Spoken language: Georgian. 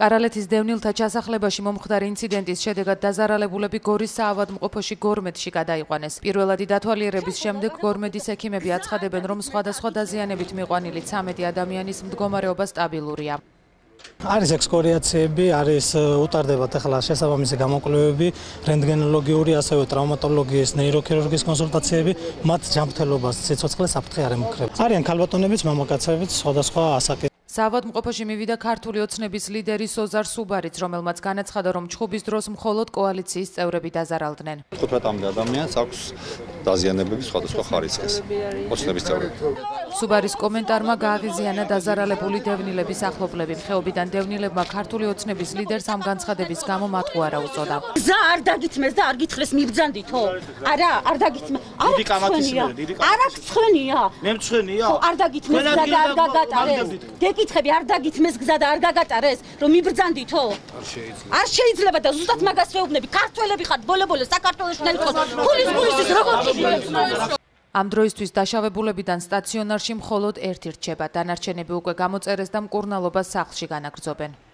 კარალეთის დევნილთა ჩასახლებაში მომხდარი ინციდენტის შედეგად დაზარალებულები გორის საავადმყოფოში გორმედში გადაიყვანეს. პირველადი დათვალიერების შემდეგ გორმედის ექიმები აცხადებენ, რომ სხვადასხვა დაზიანებით მიყვანილი 13 ადამიანის მდგომარეობა სტაბილურია. არის ექსკორიაციები, არის უტარდებათ ახლა შესაბამისი გამოკვლევები, რენტგენოლოგიური, ასევე ტრავმატოლოგიის, ნეიროქირურგიის კონსულტაციები, მათ ჯანმრთელობას სიცოცხლეს საფრთხე არ ემუქრება. არიან ქალბატონებიც, მამაკაცებიც, სხვადასხვა ასაკის. საავადმყოფოში მივიდა ქართული ოცნების ლიდერი სოზარ სუბარიც, რომელმაც განაცხადა, რომ ჩხუბის დროს მხოლოდ კოალიციის წევრები დაზარალდნენ. 15 ადამიანს აქვს დაზიანებები სხვადასხვა ხარისხის. ოცნების წევრები. სუბარის კომენტარმა გააღიზიანა დაზარალებული დევნილების ახლობლები. ხეობიდან დევნილებმა ქართული ოცნების ლიდერს ამ განცხადების გამო მატყუარა უწოდა. გზა არ დაგითმეს და არ გითხრეს მიბრძანდითო? არა, არ დაგითმეს. დიდი კამათისმერი, დიდი კამათისმერი. არა გცხვენია. მე მცხვენია? ხო, არ დაგითმეს გზა და არ გაგატარეს. გეკითხები, არ დაგითმეს გზა და არ გაგატარეს, რომ მიბრძანდითო? არ შეიძლება და ზუსტად მაგას ვეუბნები. ქართველები ხართ, ბოლო-ბოლო საქართველოში ნაიქოს. ფულის როგორ გიძლებთ? ამ დროისთვის დაშავებულებიდან სტაციონარში მხოლოდ ერთი რჩება. დანარჩენები უკვე გამოწერეს და მკურნალობას სახლში განაგრძობენ.